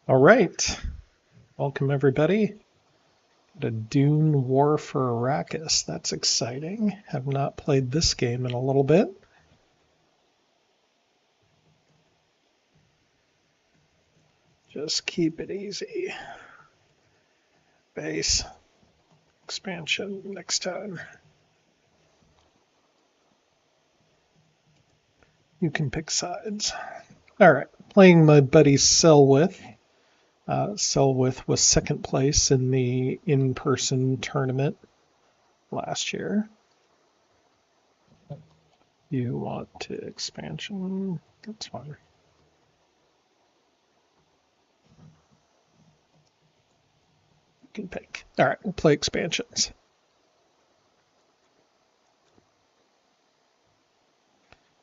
All right, welcome everybody to Dune War for Arrakis. That's exciting. Have not played this game in a little bit. Just keep it easy. Base. Expansion next time. You can pick sides. All right, playing my buddy Selwith. Selwith was second place in the in-person tournament last year. You want to expansion? That's fine. You can pick. All right, we'll play expansions.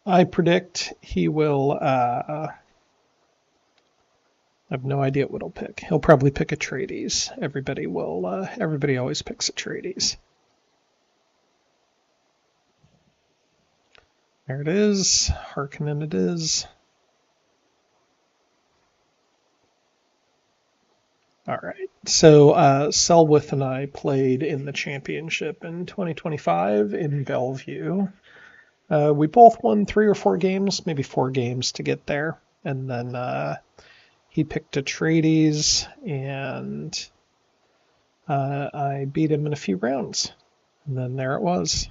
I predict he will. I have no idea what he'll pick. He'll probably pick Atreides. Everybody will. Everybody always picks Atreides. There it is. Harkonnen it is. All right. So Selwith and I played in the championship in 2025 in Bellevue. We both won 3 or 4 games, maybe 4 games to get there, and then he picked Atreides, and I beat him in a few rounds. And then there it was.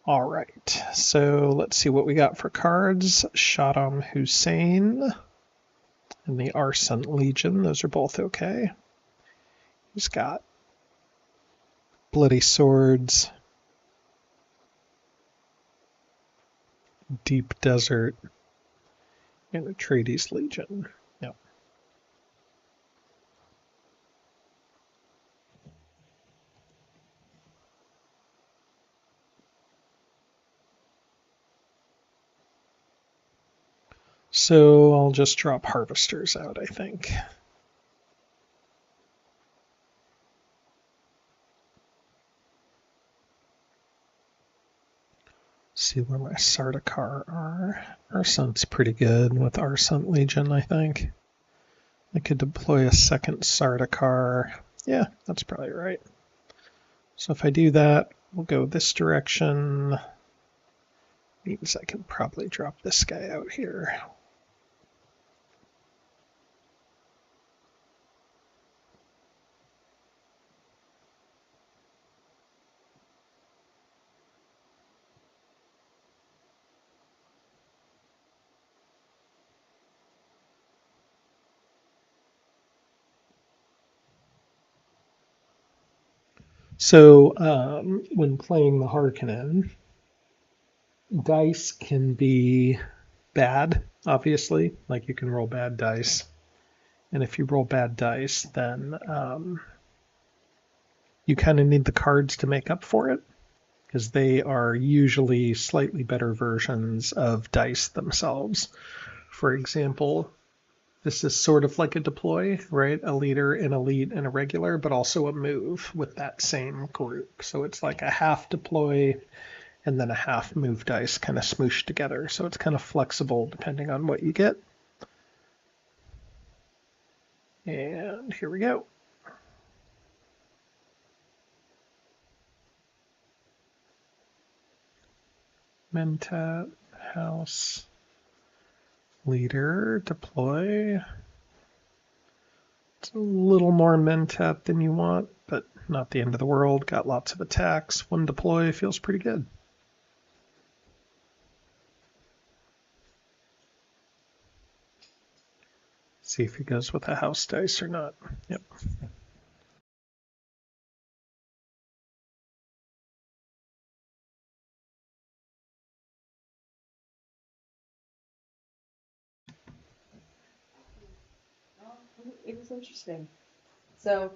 All right, so let's see what we got for cards. Saddam Hussein and the Arsent Legion. Those are both okay. He's got Bloody Swords, Deep Desert, and Atreides Legion. Yep. So I'll just drop Harvesters out, I think. See where my Sardaukar are. Arsent's pretty good with Arsent Legion, I think. I could deploy a second Sardaukar. Yeah, that's probably right. So if I do that, we'll go this direction. Means I can probably drop this guy out here. So when playing the Harkonnen, dice can be bad, obviously. Like you can roll bad dice. And if you roll bad dice, then you kind of need the cards to make up for it, because they are usually slightly better versions of dice themselves. For example, this is sort of like a deploy, right? A leader, an elite, and a regular, but also a move with that same group. So it's like a half deploy and then a half move dice kind of smooshed together. So it's kind of flexible depending on what you get. And here we go. Mentat, house, leader, deploy. It's a little more Mentat than you want, but not the end of the world. Got lots of attacks. One deploy feels pretty good. See if he goes with a house dice or not. Yep. It was interesting. So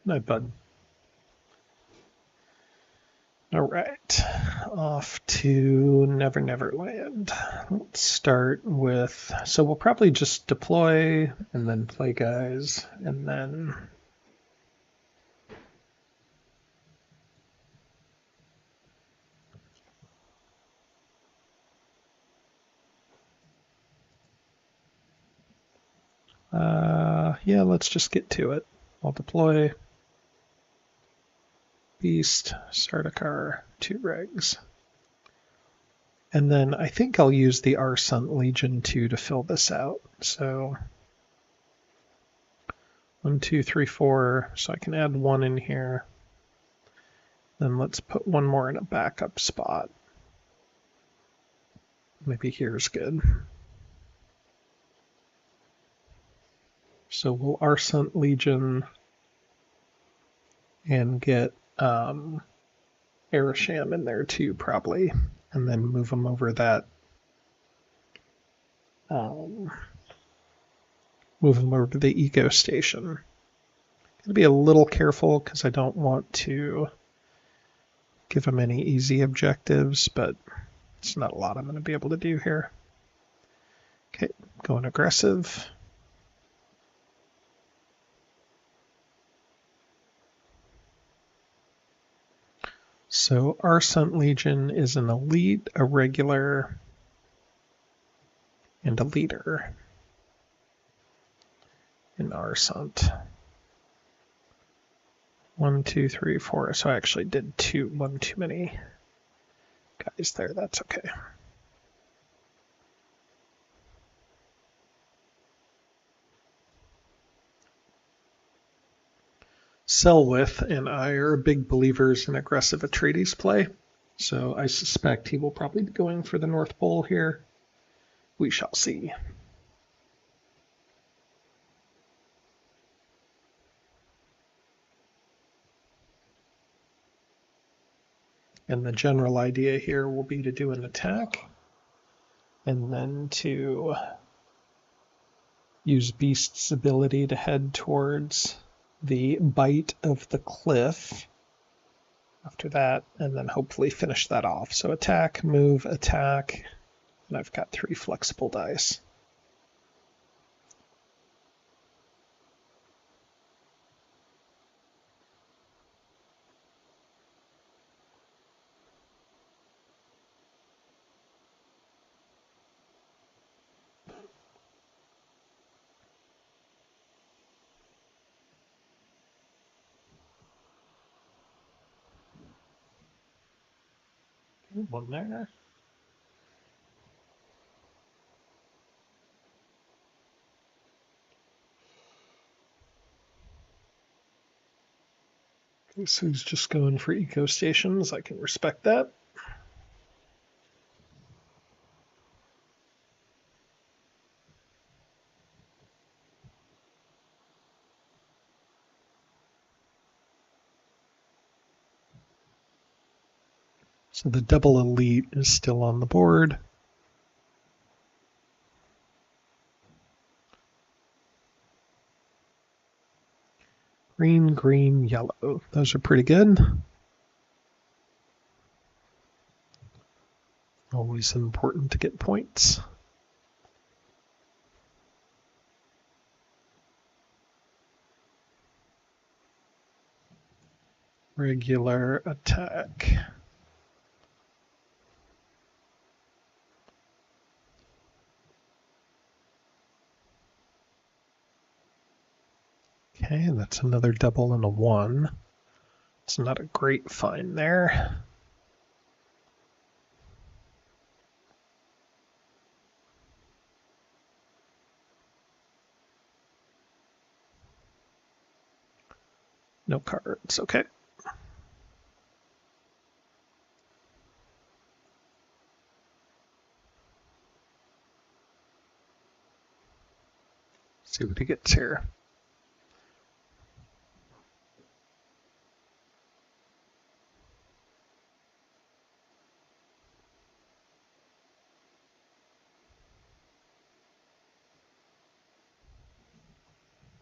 Night, bud. All right, off to Never Never Land. Let's start with, so we'll probably just deploy and then play guys, and then yeah, let's just get to it. I'll deploy Beast, Sardaukar, 2 regs. And then I think I'll use the Arsant Legion 2 to fill this out. So 1, 2, 3, 4. So I can add 1 in here. Then let's put 1 more in a backup spot. Maybe here's good. So we'll Arsant Legion and get Ereshkigal in there too, probably. And then move them over that. Move them over to the eco station. Gotta be a little careful because I don't want to give them any easy objectives, but it's not a lot I'm going to be able to do here. Okay, going aggressive. So Arsant Legion is an elite, a regular, and a leader in Arsant. 1, 2, 3, 4. So I actually did 1 too many guys there. That's okay. Selwith and I are big believers in aggressive Atreides play, so I suspect he will probably be going for the North Pole here. We shall see. And the general idea here will be to do an attack and then to use Beast's ability to head towards the bite of the cliff after that, and then hopefully finish that off. So attack, move, attack, and I've got 3 flexible dice. One there. So he's just going for eco stations. I can respect that. So the double elite is still on the board. Green, green, yellow. Those are pretty good. Always important to get points. Regular attack. Okay, that's another double and a 1. It's not a great find there. No cards, okay. See what he gets here.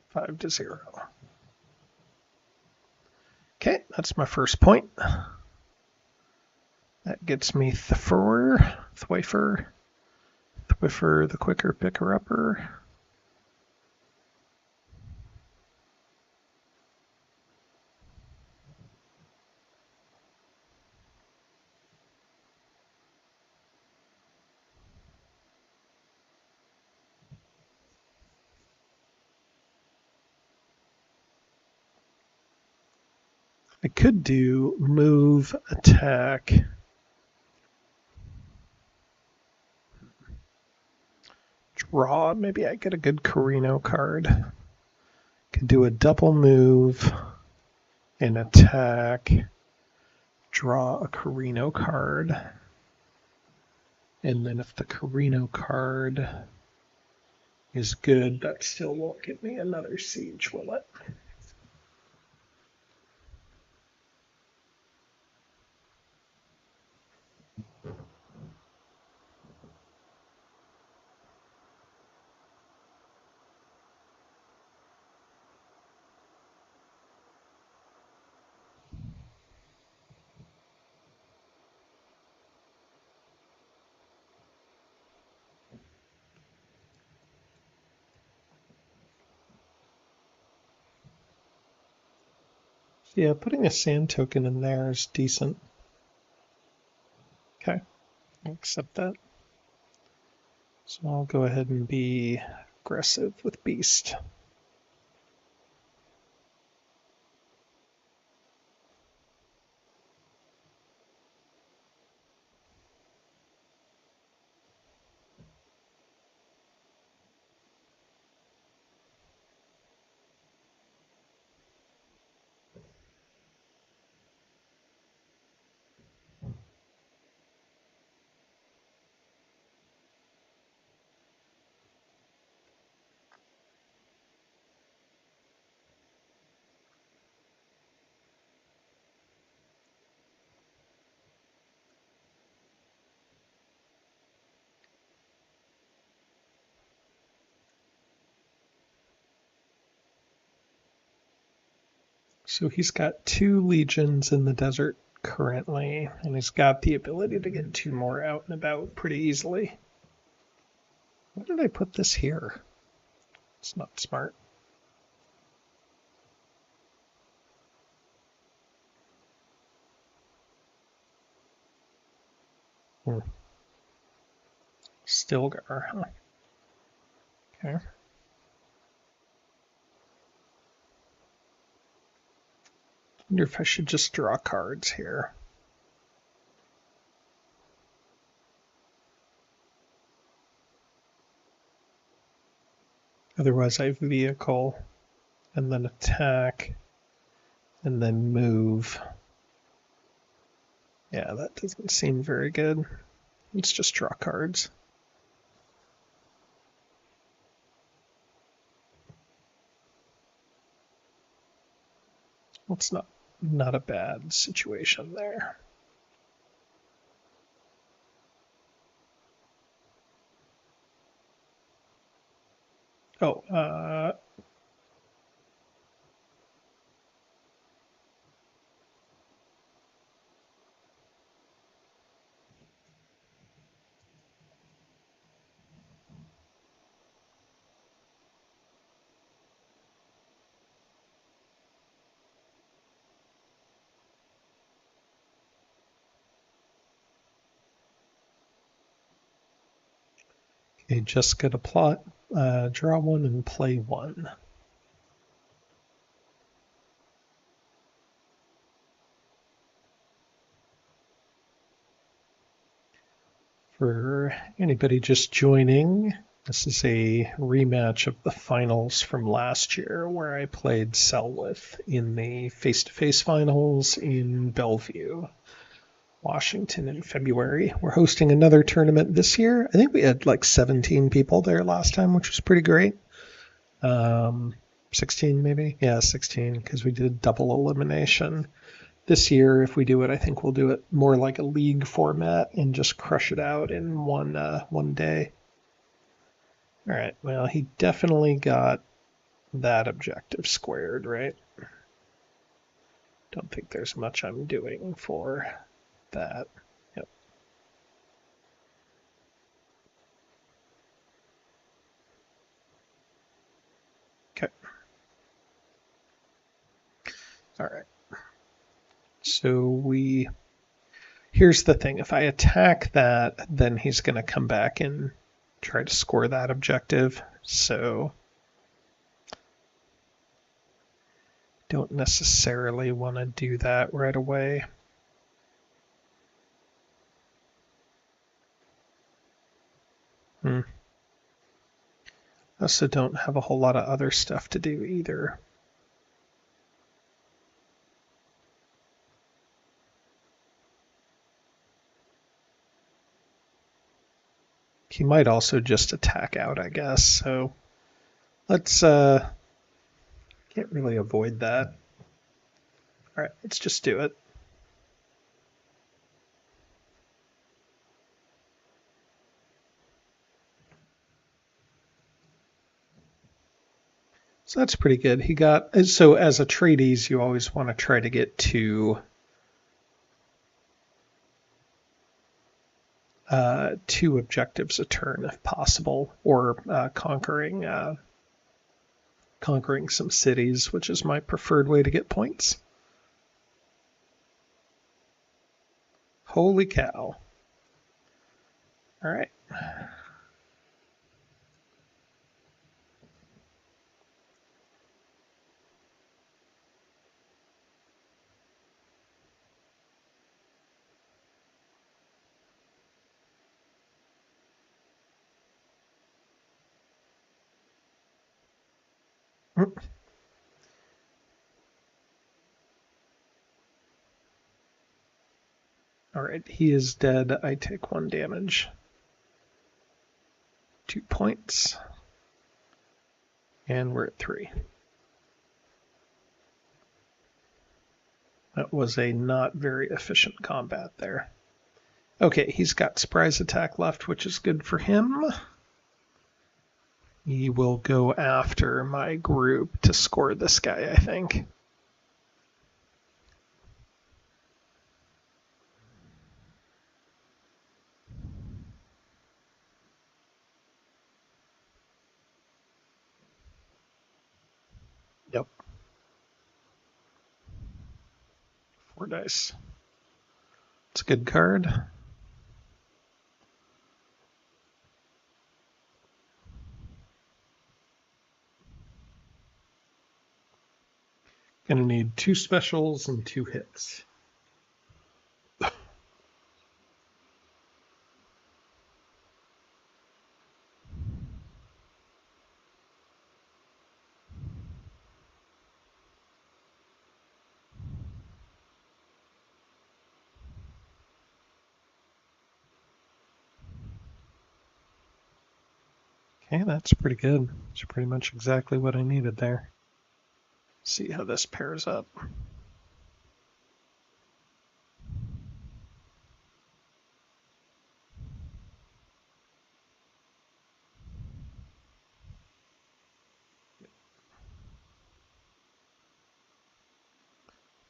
Five to 0. that's my first point. That gets me Thwifer, the quicker picker-upper. I could do move, attack, draw. Maybe I get a good Carino card. Could do a double move, an attack, draw a Carino card. And then if the Carino card is good, that still won't give me another siege, will it? Yeah, putting a sand token in there is decent. Okay, I'll accept that. So I'll go ahead and be aggressive with Beast. So he's got 2 legions in the desert currently, and he's got the ability to get 2 more out and about pretty easily. Why did I put this here? It's not smart. Stilgar, huh? Okay. Wonder if I should just draw cards here. Otherwise I have vehicle, and then attack, and then move. Yeah, that doesn't seem very good. Let's just draw cards. It's not a bad situation there. Oh, okay, just get a plot, draw 1 and play 1. For anybody just joining, this is a rematch of the finals from last year where I played Selwith in the face-to-face finals in Bellevue, Washington in February. We're hosting another tournament this year. I think we had like 17 people there last time, which was pretty great. 16 maybe? Yeah, 16 because we did double elimination. This year, if we do it, I think we'll do it more like a league format and just crush it out in one day. All right, well, he definitely got that objective squared, right? Don't think there's much I'm doing for that. Yep. Okay. All right. So here's the thing. If I attack that, then he's going to come back and try to score that objective. So don't necessarily want to do that right away. I also don't have a whole lot of other stuff to do either. He might also just attack out, I guess. So let's can't really avoid that. All right, let's just do it. So that's pretty good. He got, so as Atreides, you always want to try to get two objectives a turn if possible, or conquering some cities, which is my preferred way to get points. Holy cow. All right. All right, he is dead. I take 1 damage. 2 points. And we're at 3. That was a not very efficient combat there. Okay, he's got surprise attack left, which is good for him. He will go after my group to score this guy, I think. Yep. 4 dice. It's a good card. Gonna need 2 specials and 2 hits. Okay, that's pretty good. It's pretty much exactly what I needed there. See how this pairs up.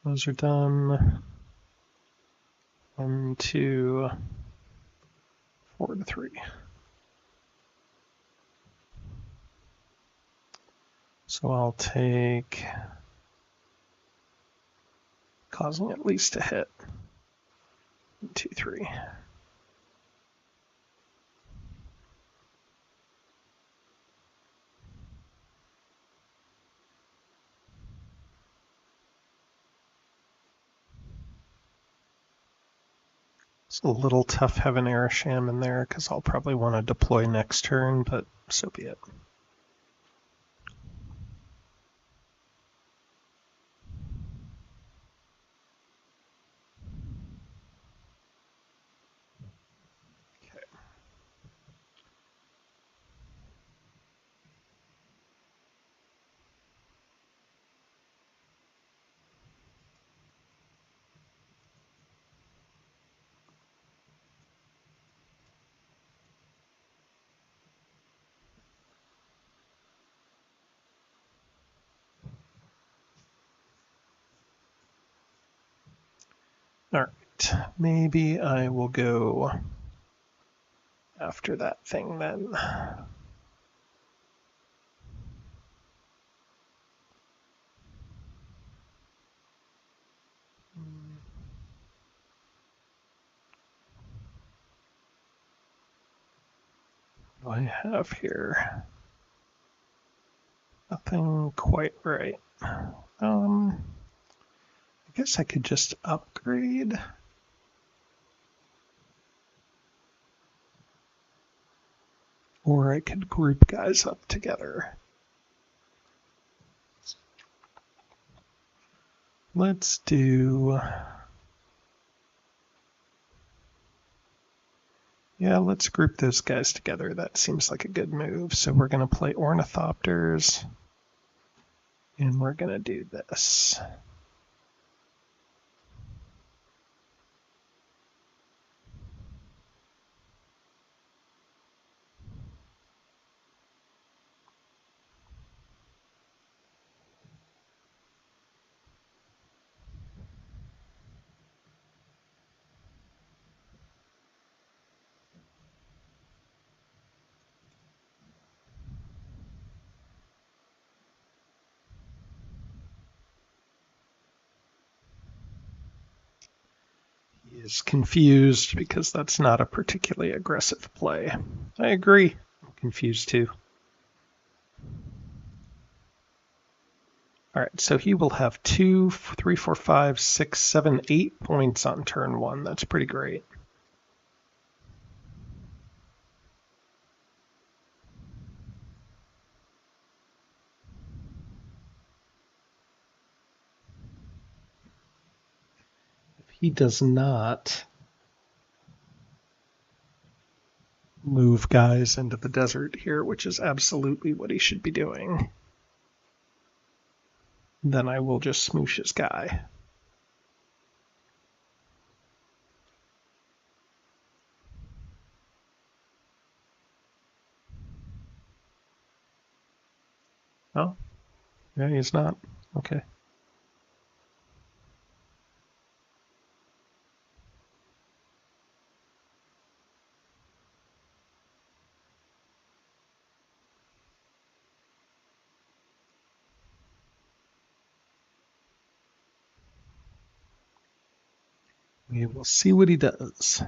Those are done. 1, 2, 4 to 3. So I'll take causing at least a hit. 1, 2, 3. It's a little tough having Arasham in there because I'll probably want to deploy next turn, but so be it. All right, maybe I will go after that thing then. What do I have here? Nothing quite right. I guess I could just upgrade. Or I could group guys up together. Let's do... Yeah, let's group those guys together. That seems like a good move. So we're going to play Ornithopters. And we're going to do this. He is confused because that's not a particularly aggressive play. I agree. I'm confused too. All right, so he will have 2, 3, 4, 5, 6, 7, 8 points on turn 1. That's pretty great. If he does not move guys into the desert here, which is absolutely what he should be doing, then I will just smoosh his guy. Oh, yeah, he's not. Okay. We will see what he does.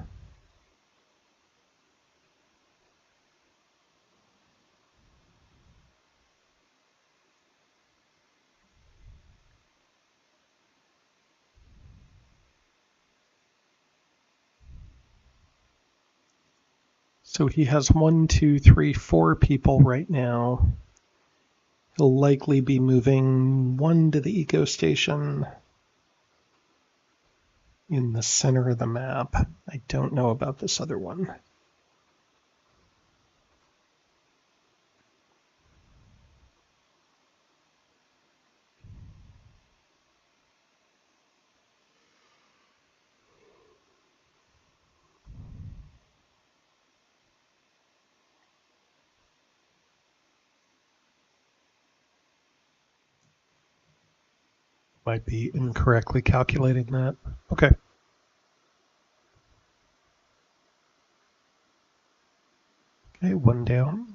So he has 1, 2, 3, 4 people right now. He'll likely be moving 1 to the eco station in the center of the map. I don't know about this other one. Might be incorrectly calculating that. Okay. Okay, 1 down.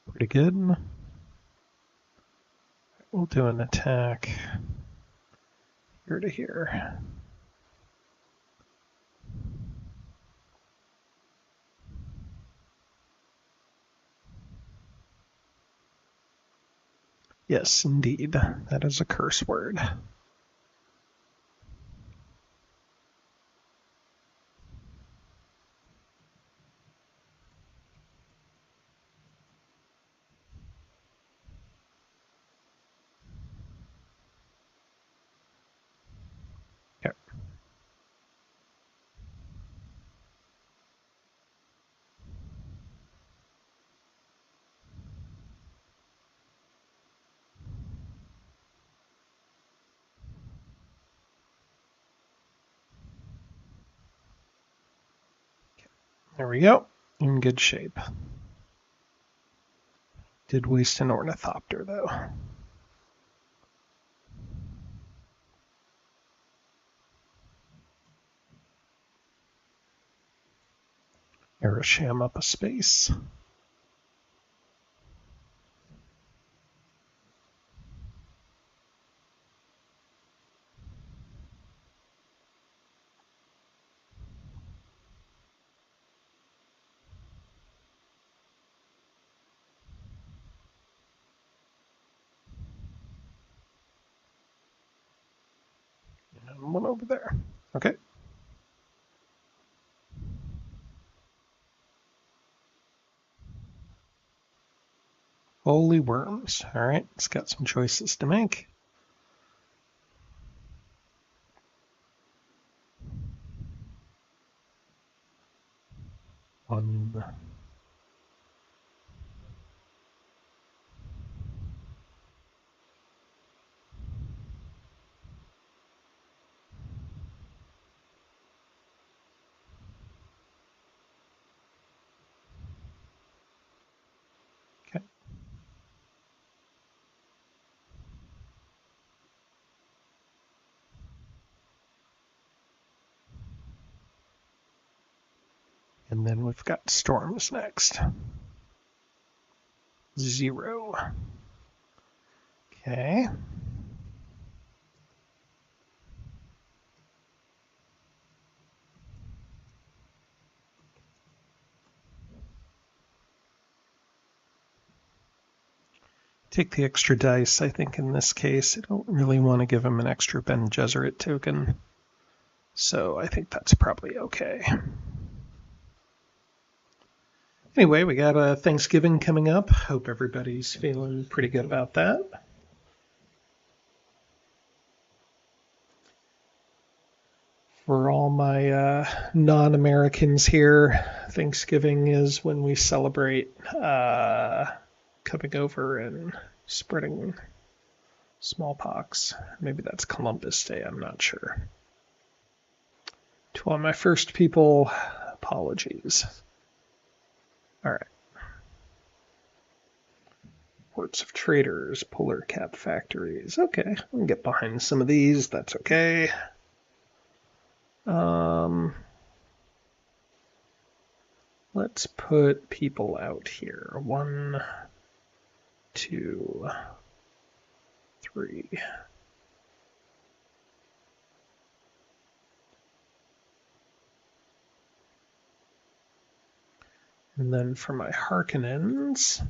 Pretty good. We'll do an attack here to here. Yes, indeed. That is a curse word. Okay. There we go. In good shape. Did waste an ornithopter, though. Aerosham up a space. And one over there. Okay. Holy worms. All right, it's got some choices to make. One. Okay. And then we've got storms next. 0. Okay. Take the extra dice. I think in this case, I don't really want to give him an extra Ben Gesserit token. So I think that's probably okay. Anyway, we got Thanksgiving coming up. Hope everybody's feeling pretty good about that. For all my non-Americans here, Thanksgiving is when we celebrate coming over and spreading smallpox. Maybe that's Columbus Day, I'm not sure. To all my first people, apologies. All right. Ports of Traders, Polar Cap Factories. Okay, I can get behind some of these. That's okay. Let's put people out here. 1, 2, 3. And then for my Harkonnens,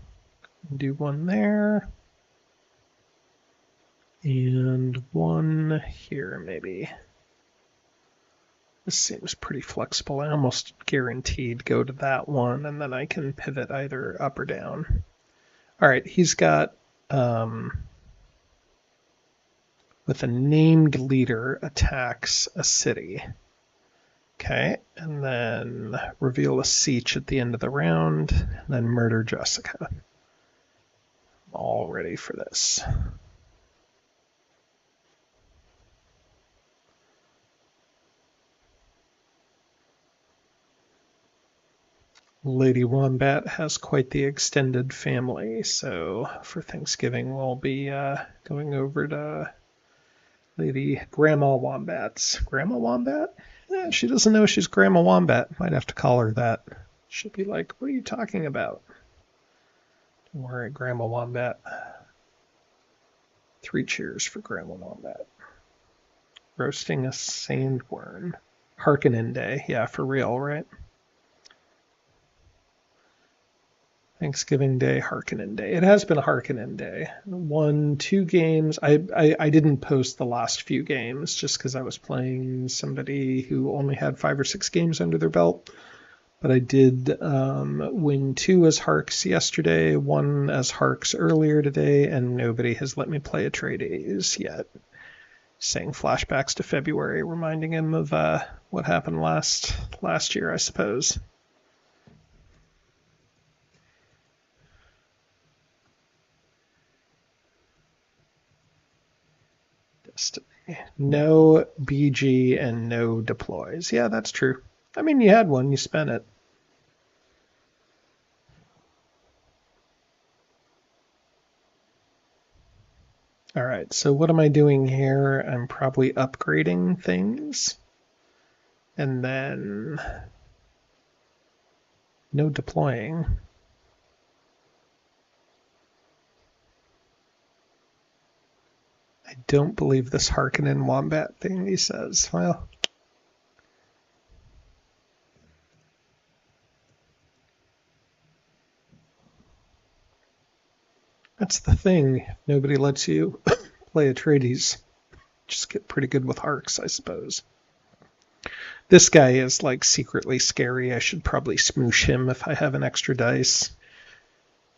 do one there. And one here, maybe. This seems pretty flexible. I almost guaranteed go to that one, and then I can pivot either up or down. All right, he's got, with a named leader, attacks a city. Okay, and then reveal a siege at the end of the round, and then murder Jessica. All ready for this. Lady Wombat has quite the extended family, so for Thanksgiving we'll be going over to Lady Grandma Wombat's. Grandma Wombat? Yeah, she doesn't know she's Grandma Wombat. Might have to call her that. She'll be like, what are you talking about? Don't worry, Grandma Wombat. 3 cheers for Grandma Wombat. Roasting a sandworm. Harkonnen Day. Yeah, for real, right? Thanksgiving Day, Harkonnen Day. It has been a Harkonnen Day. 1, 2 games. I didn't post the last few games just because I was playing somebody who only had 5 or 6 games under their belt. But I did win 2 as Harks yesterday, 1 as Harks earlier today, and nobody has let me play Atreides yet. Saying flashbacks to February, reminding him of what happened last year, I suppose. Destiny. No BG and no deploys. Yeah, that's true. I mean, you had one, you spent it. All right, so what am I doing here? I'm probably upgrading things. And then no deploying. I don't believe this Harkonnen Wombat thing, he says. Well, that's the thing. Nobody lets you play Atreides. Just get pretty good with Harks, I suppose. This guy is like secretly scary. I should probably smoosh him if I have an extra dice.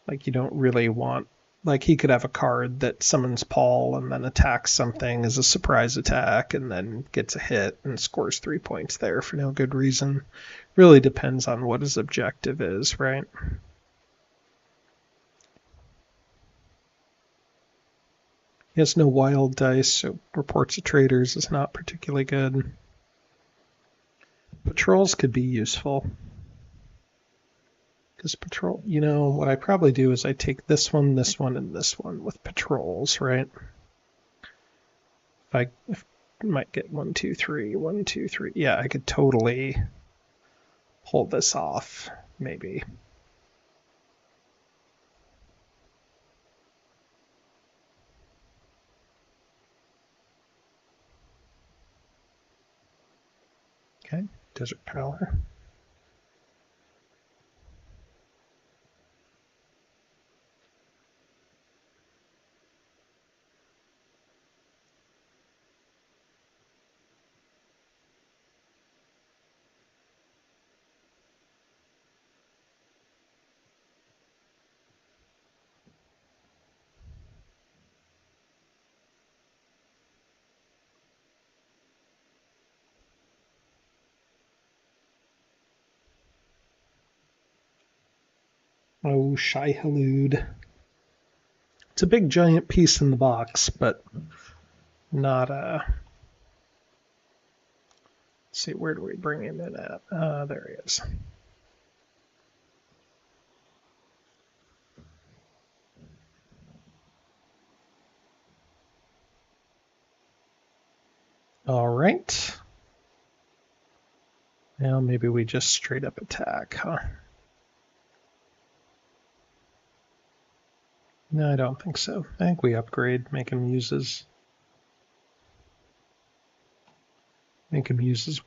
Like you don't really want, like he could have a card that summons Paul and then attacks something as a surprise attack and then gets a hit and scores 3 points there for no good reason. Really depends on what his objective is, right? He has no wild dice, so reports of traitors is not particularly good. Patrols could be useful. Because patrol, what I probably do is I take this one, and this one with patrols, right? I might get 1, 2, 3, 1, 2, 3. Yeah, I could totally pull this off, maybe. Okay, desert power. Oh, Shai Halud. It's a big giant piece in the box, but not a... Let's see, where do we bring him in at? There he is. All right. Now maybe we just straight up attack, huh? No, I don't think so. I think we upgrade, make him use his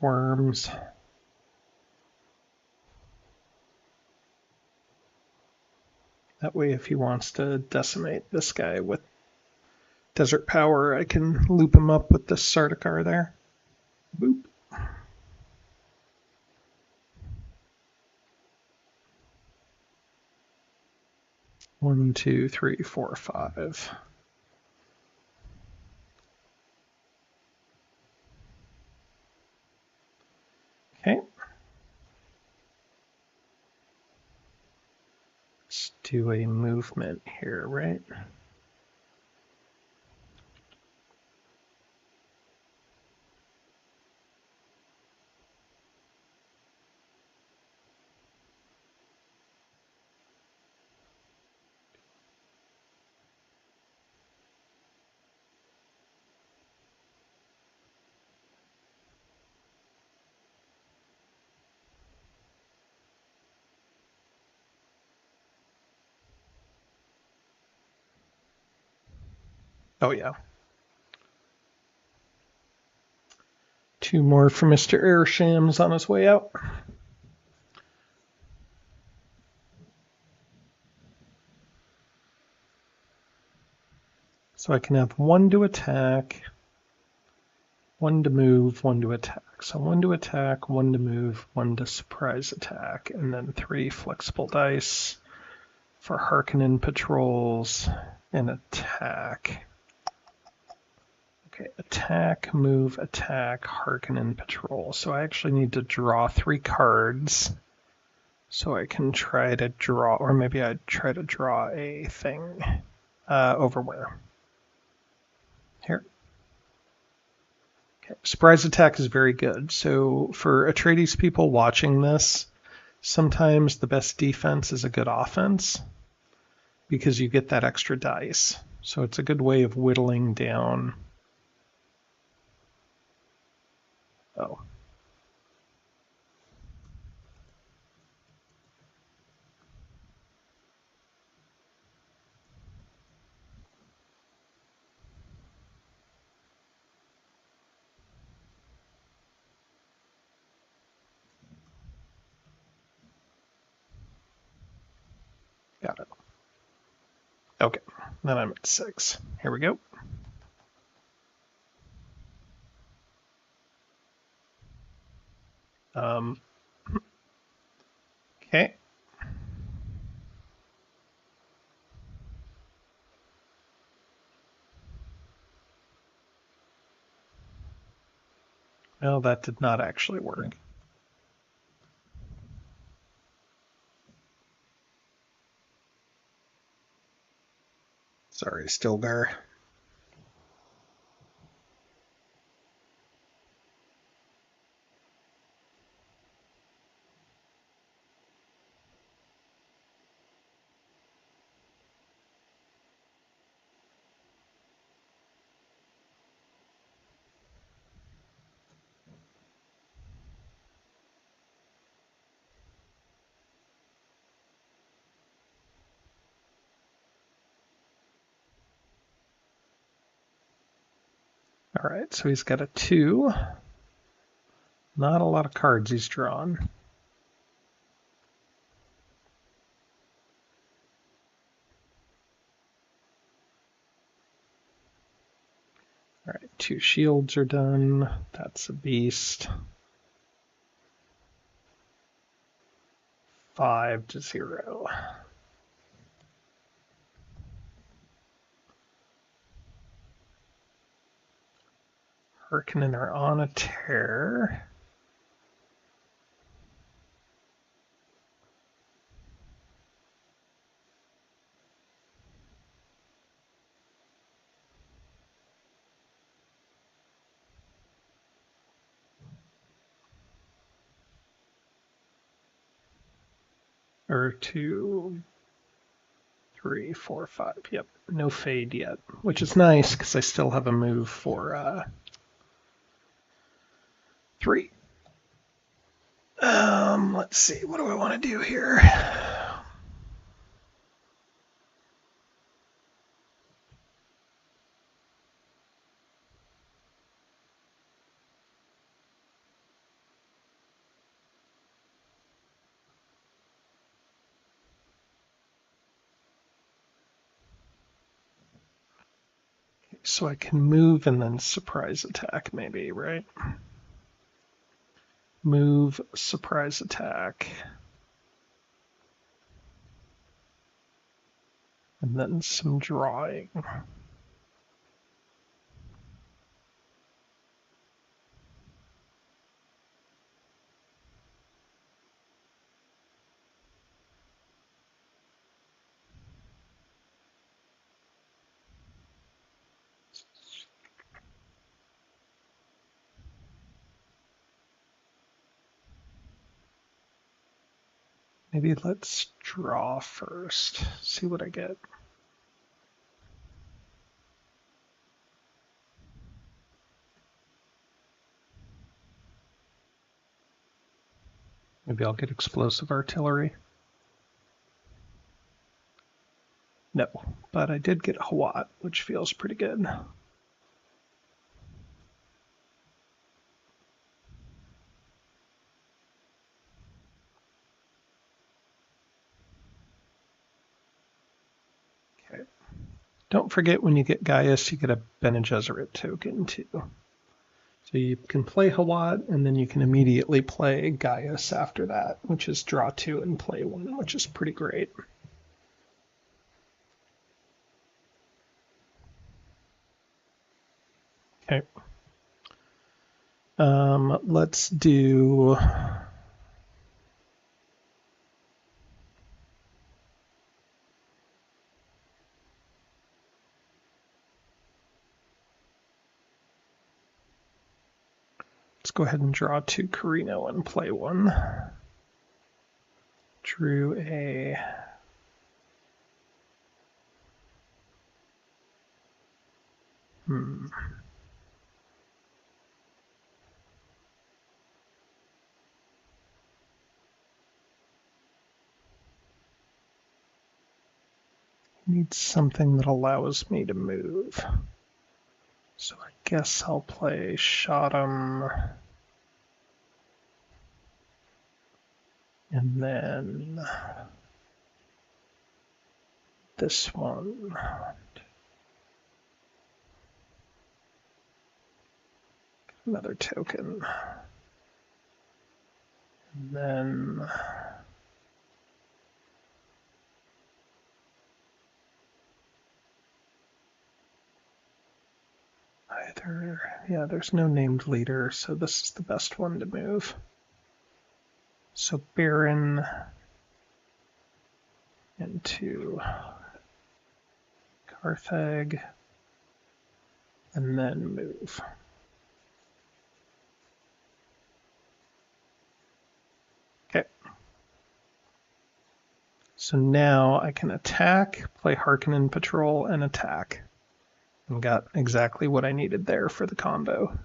worms. That way, if he wants to decimate this guy with desert power, I can loop him up with this Sardaukar there. Boop. One, two, three, four, five. Okay. Let's do a movement here, right? Oh, yeah. 2 more for Mr. Airshams on his way out. So I can have 1 to attack, 1 to move, 1 to attack. So 1 to attack, 1 to move, 1 to surprise attack, and then 3 flexible dice for Harkonnen patrols and attack. Okay, attack, move, attack, Harkonnen patrol. So I actually need to draw 3 cards so I can try to draw, or maybe I'd try to draw a thing over where? Here. Okay, surprise attack is very good. So for Atreides people watching this, sometimes the best defense is a good offense because you get that extra dice. So it's a good way of whittling down. Oh. Got it. Okay, then I'm at 6. Here we go. Okay. Well, that did not actually work. Sorry, Stilgar. All right, so he's got a 2. Not a lot of cards he's drawn. All right, 2 shields are done. That's a beast. 5-0. Harkonnen are on a tear. Or 2, 3, 4, 5. Yep, no fade yet, which is nice because I still have a move for 3. Let's see, what do I want to do here? So I can move and then surprise attack maybe, right? Move, surprise attack. And then some drawing. Maybe let's draw first, see what I get. Maybe I'll get explosive artillery. No, but I did get Hawat, which feels pretty good. Okay. Don't forget when you get Gaius, you get a Bene Gesserit token too. So you can play Hawat, and then you can immediately play Gaius after that, which is draw 2 and play 1, which is pretty great. Okay. Let's do... Let's go ahead and draw 2 Carino and play 1. Drew a... Need something that allows me to move. So I guess I'll play Shot 'em. And then this one. Another token. And then yeah, there's no named leader, so this is the best one to move. So Baron into Carthage, and then move. Okay. So now I can attack, play Harkonnen Patrol, and attack. And got exactly what I needed there for the combo.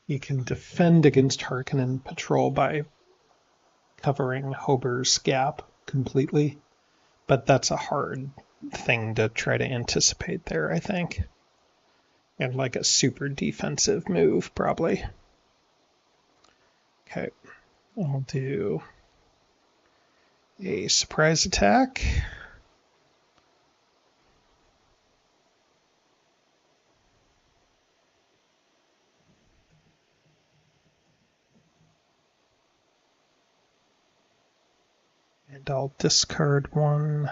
You can defend against Harkonnen Patrol by covering Hober's Gap completely, but that's a hard thing to try to anticipate there, I think. And like a super defensive move, probably. Okay, I'll do a surprise attack. And I'll discard one.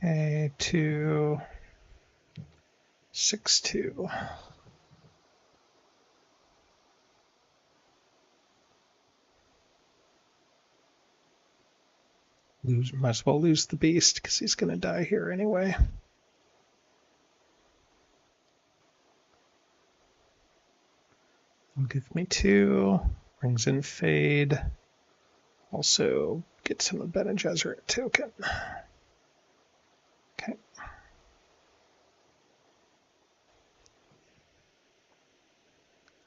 Okay, 2, 6, 2. Might as well lose the beast because he's going to die here anyway. Will give me 2. Brings in Fade. Also gets him a Bene Gesserit token. Okay.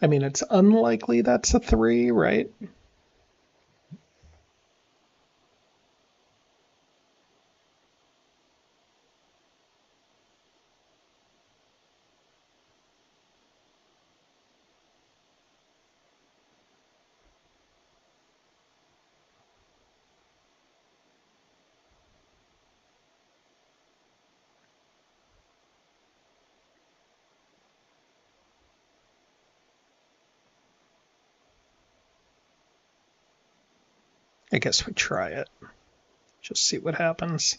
I mean, it's unlikely that's a 3, right? I guess we try it. Just see what happens.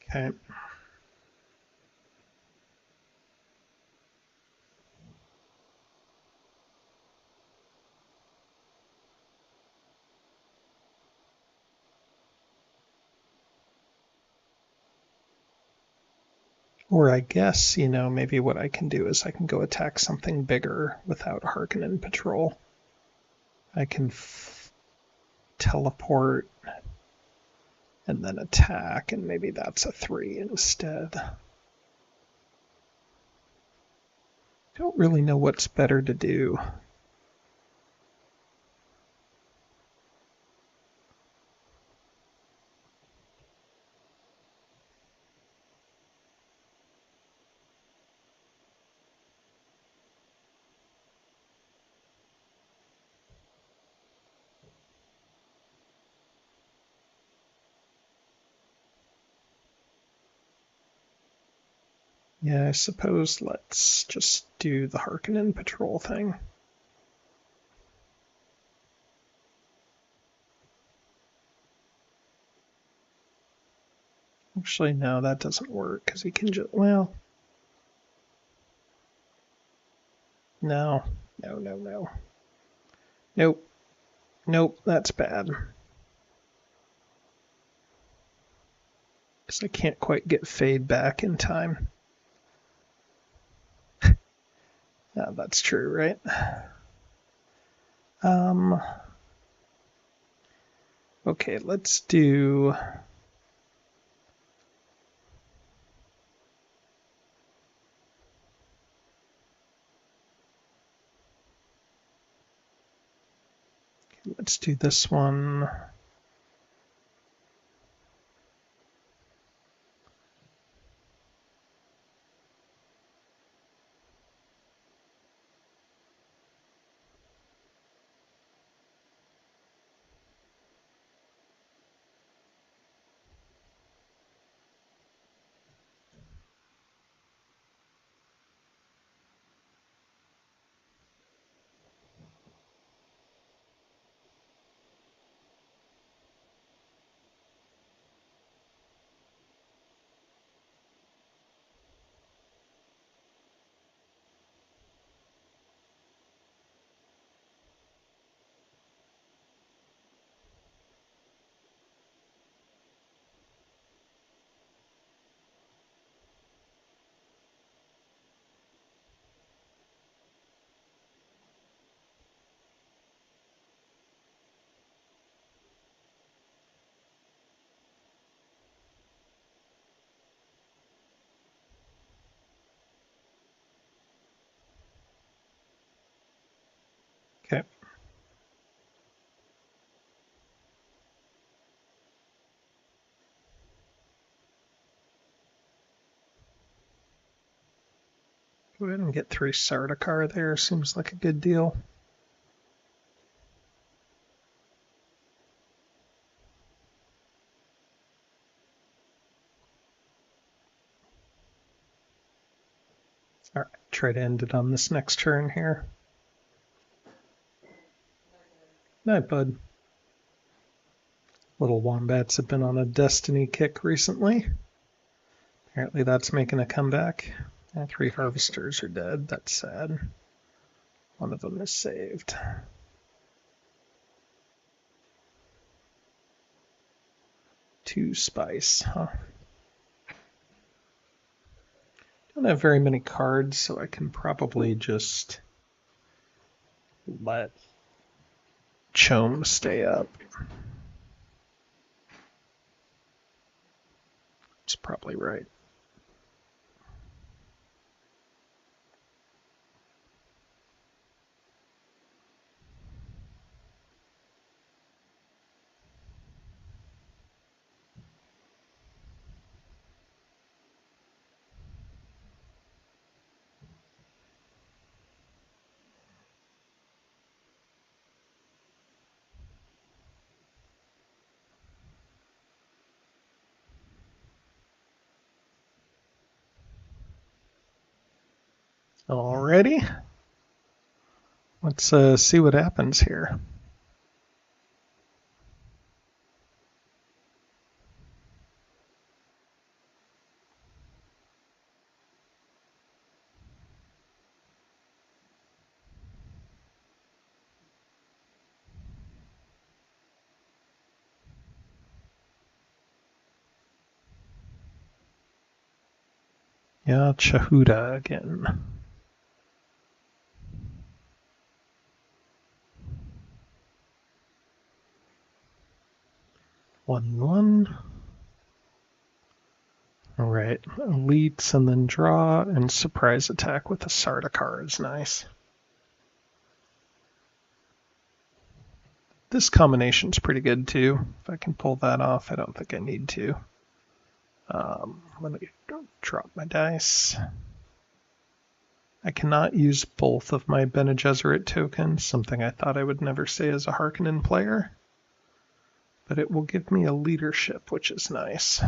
Okay. Or I guess, maybe what I can do is I can go attack something bigger without Harkonnen Patrol. I can teleport and then attack, and maybe that's a 3 instead. Don't really know what's better to do. Yeah, I suppose let's just do the Harkonnen patrol thing. Actually, no, that doesn't work because he can just, well, no, no, no, no. Nope, nope, that's bad. Because I can't quite get Fade back in time. Yeah, that's true, right? Okay, let's do. Let's do this one. Okay. Go ahead and get 3 Sardaukar there. Seems like a good deal. All right, try to end it on this next turn here. Night, bud. Little wombats have been on a destiny kick recently. Apparently that's making a comeback. And 3 harvesters are dead. That's sad. One of them is saved. 2 spice, huh? Don't have very many cards, so I can probably just let Chome stay up. It's probably right. Alrighty. Let's see what happens here. Yeah, Chahuda again. 1/1. Alright, elites and then draw and surprise attack with a Sardaukar is nice. This combination's pretty good too. If I can pull that off, I don't think I need to. Let me drop my dice. I cannot use both of my Bene Gesserit tokens, something I thought I would never say as a Harkonnen player. But it will give me a leadership, which is nice.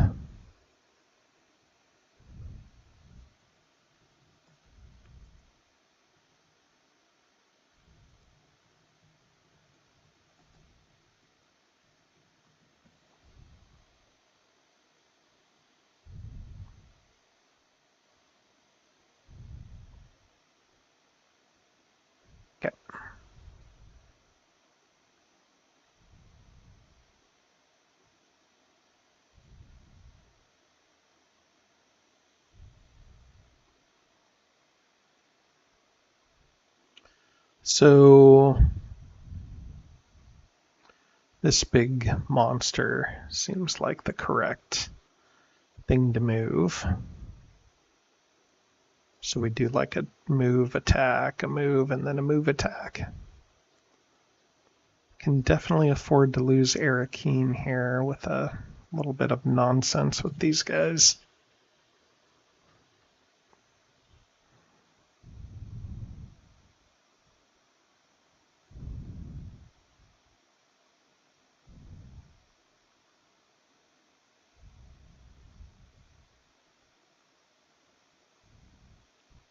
So this big monster seems like the correct thing to move. So we do like a move attack, a move, and then a move attack. Can definitely afford to lose Arrakis here with a little bit of nonsense with these guys.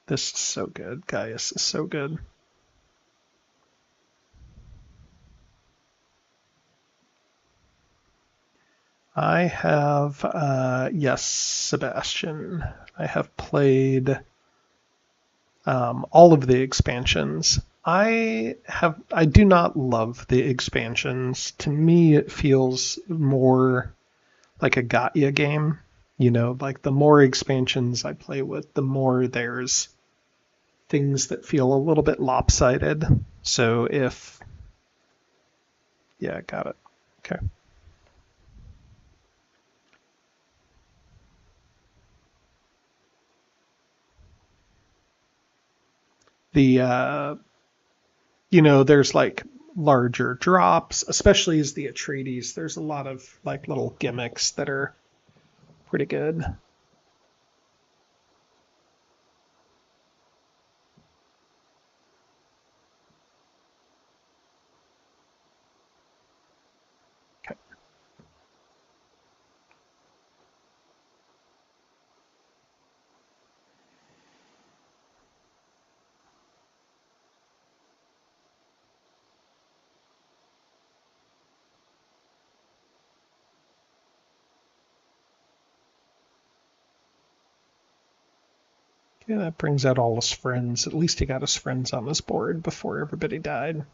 This is so good. Gaius is so good. I have, yes, Sebastian. I have played all of the expansions. I do not love the expansions. To me, it feels more like a Gaia game. You know, like the more expansions I play with, the more there's things that feel a little bit lopsided. So if, yeah, got it. Okay. The, there's like larger drops, especially as the Atreides. There's a lot of like little gimmicks that are pretty good. Okay. Yeah, that brings out all his friends. At least he got his friends on his board before everybody died.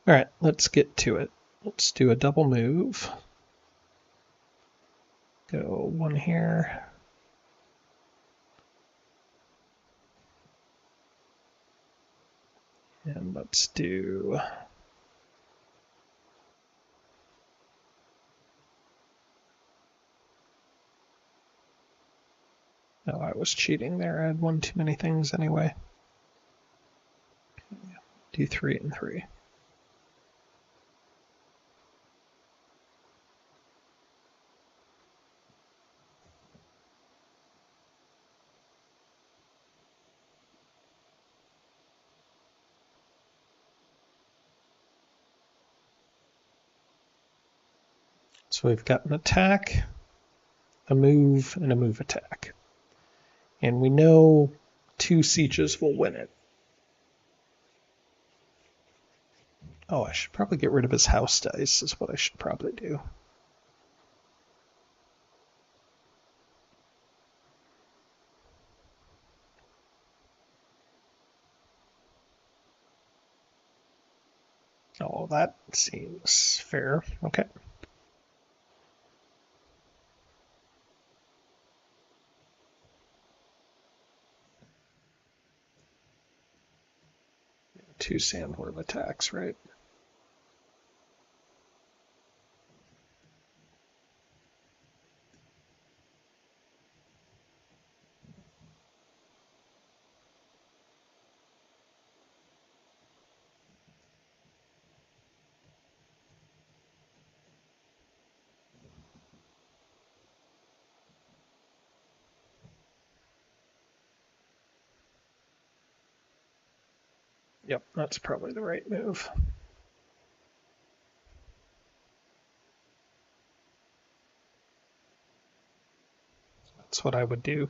All right, let's get to it. Let's do a double move. Go one here. And let's do... Oh, I was cheating there. I had one too many things anyway. Do 3 and 3. So we've got an attack, a move, and a move attack. And we know 2 sieges will win it. Oh, I should probably get rid of his house dice is what I should probably do. Oh, that seems fair. Okay. Two sandworm attacks, right? Yep, that's probably the right move. That's what I would do.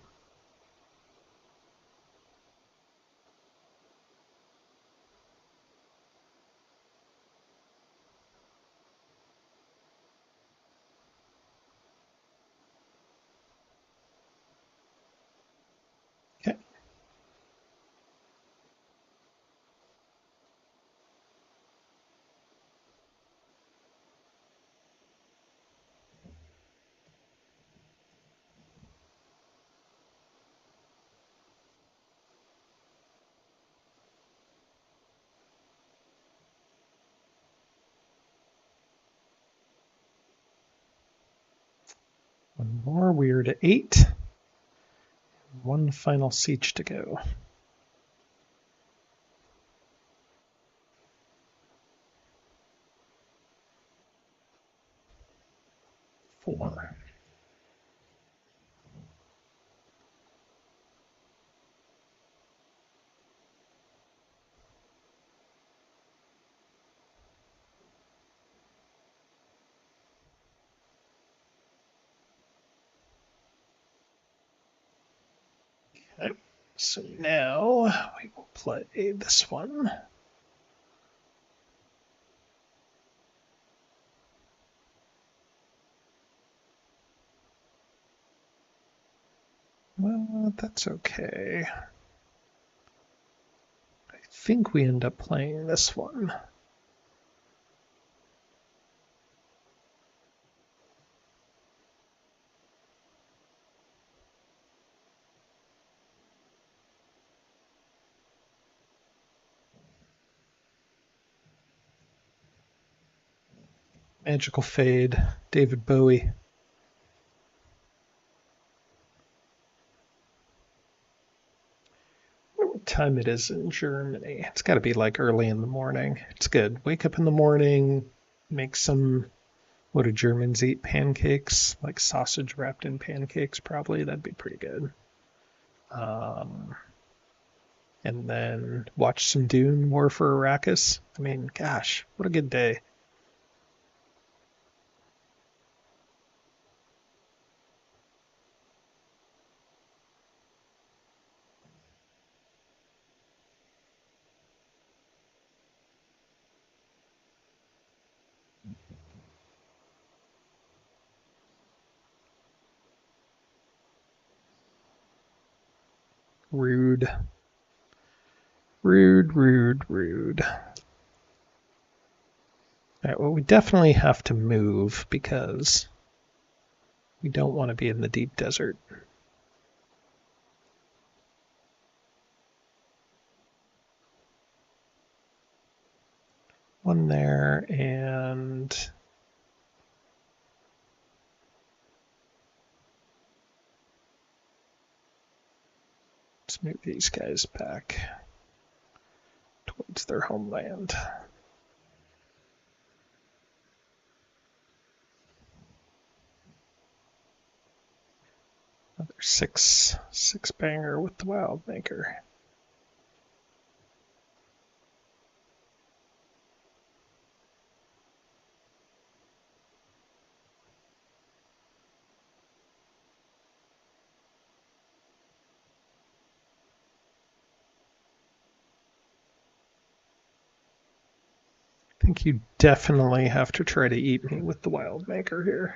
Okay. One more, we're at 8. One final siege to go. 4. Okay, so now we will play this one. Well, that's okay. I think we end up playing this one. Magical Fade, David Bowie. What time it is in Germany? It's got to be like early in the morning. It's good. Wake up in the morning, make some. What do Germans eat? Pancakes, like sausage wrapped in pancakes, probably. That'd be pretty good. Um, and then watch some Dune, War for Arrakis. I mean, gosh, what a good day. Rude. Rude, rude, rude. All right, well, we definitely have to move because we don't want to be in the deep desert. One there, and let's move these guys back towards their homeland. Another six banger with the Wildmaker. I think you definitely have to try to eat me with the Wildmaker here.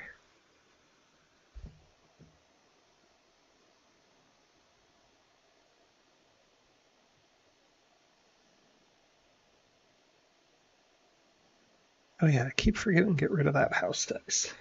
Oh yeah, I keep forgetting to get rid of that house dice.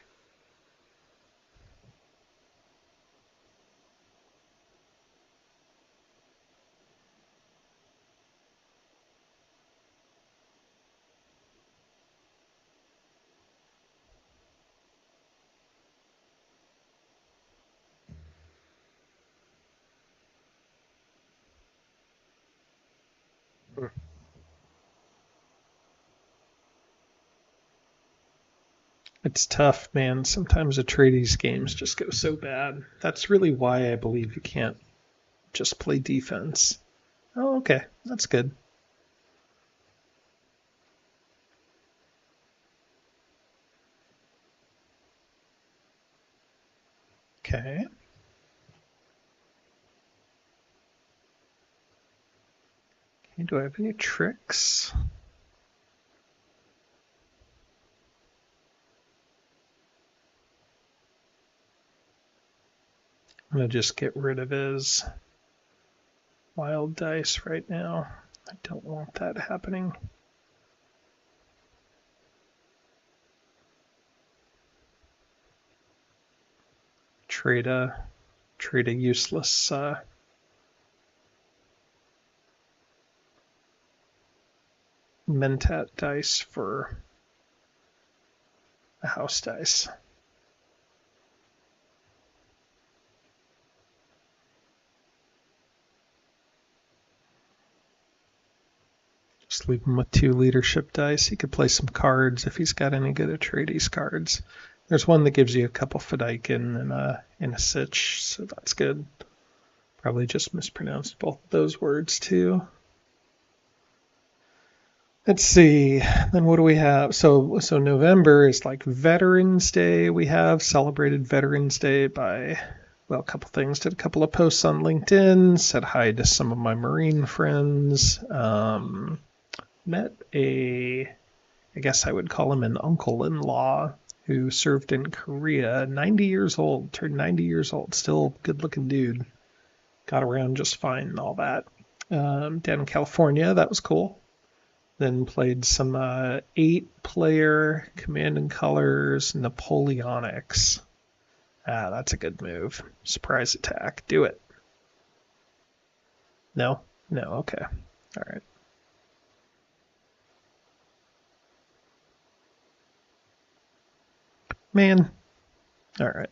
It's tough, man. Sometimes Atreides games just go so bad. That's really why I believe you can't just play defense. Oh, okay. That's good. Okay. Okay, do I have any tricks? I'm going to just get rid of his wild dice right now. I don't want that happening. Trade a useless Mentat dice for a house dice. Just leave him with 2 leadership dice. He could play some cards if he's got any good Atreides cards. There's one that gives you a couple Fedaykin and a Sitch, so that's good. Probably just mispronounced both those words too. Let's see. Then what do we have? So November is like Veterans Day. We have celebrated Veterans Day by, well, a couple things. Did a couple of posts on LinkedIn. Said hi to some of my Marine friends. Met I guess I would call him an uncle-in-law who served in Korea. 90 years old. Turned 90 years old. Still good-looking dude. Got around just fine and all that. Down in California, that was cool. Then played some 8-player Command and Colors Napoleonics. That's a good move. Surprise attack. Do it. No? No, okay. All right. Man. All right.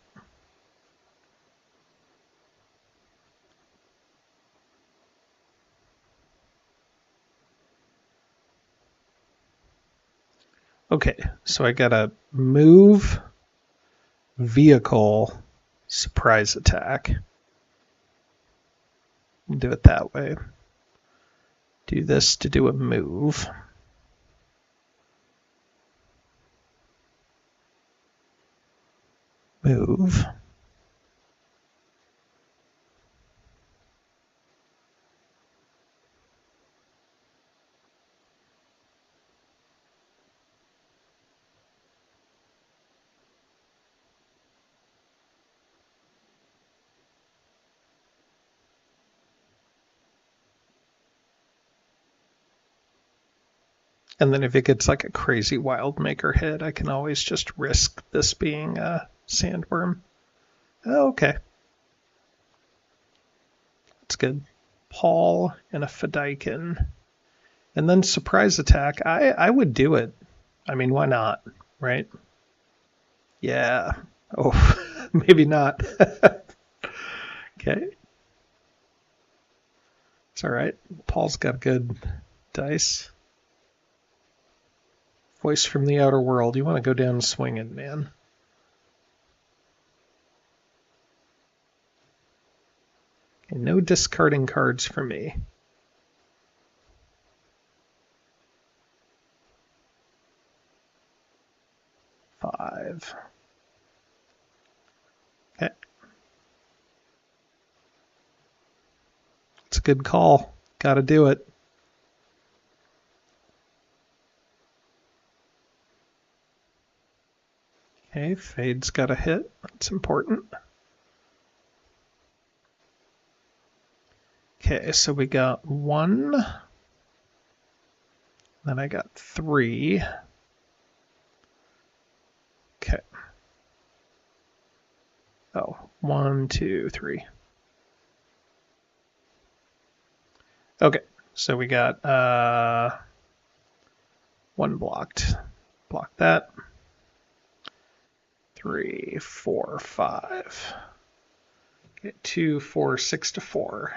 Okay, so I got a move, vehicle, surprise attack. We'll do it that way. Do this to do a move. Move. And then if it gets like a crazy wild maker hit, I can always just risk this being a sandworm. Oh, okay. That's good. Paul and a Fedaykin. And then surprise attack. I would do it. I mean, why not? Right? Yeah. Oh, maybe not. Okay. It's all right. Paul's got good dice. Voice from the outer world. You want to go down swinging, man. Okay, no discarding cards for me. Five. Okay. It's a good call. Got to do it. Okay, Fade's got a hit. That's important. Okay, so we got 1. Then I got 3. Okay. Oh, 1, 2, 3. Okay, so we got 1 blocked. Block that. 3, 4, 5. Okay, 2, 4, 6 to 4.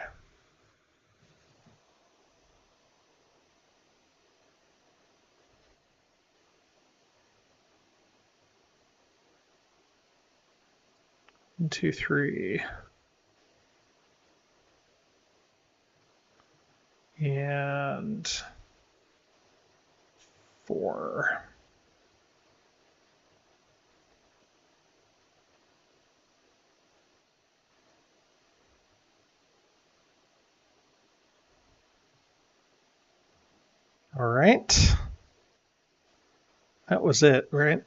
One, 2, 3. And 4. All right. That was it, right?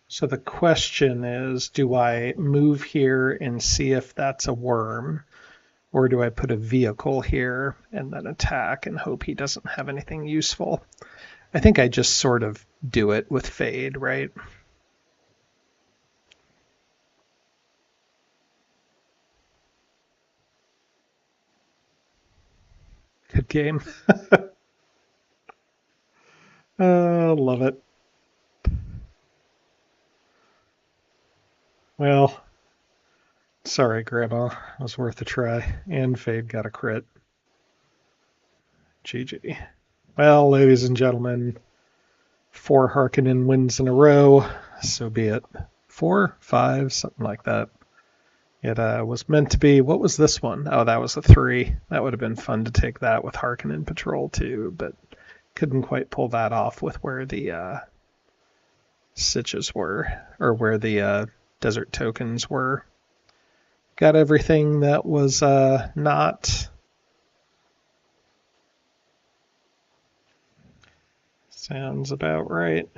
So the question is, do I move here and see if that's a worm? Or do I put a vehicle here and then attack and hope he doesn't have anything useful? I think I just sort of do it with fade, right? Good game. Love it. Well, sorry, Grandma. It was worth a try. And Fade got a crit. GG. Well, ladies and gentlemen, 4 Harkonnen wins in a row. So be it. 4, 5, something like that. It was meant to be. What was this one? Oh, that was a 3. That would have been fun to take that with Harkonnen Patrol too, but couldn't quite pull that off with where the sitches were, or where the desert tokens were. Got everything that was not. Sounds about right.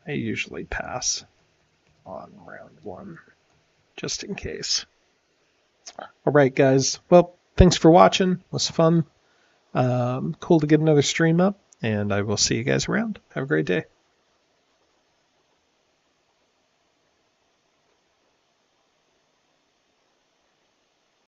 I usually pass on round 1, just in case. All right, guys. Well, thanks for watching. It was fun. Cool to get another stream up, and I will see you guys around. Have a great day.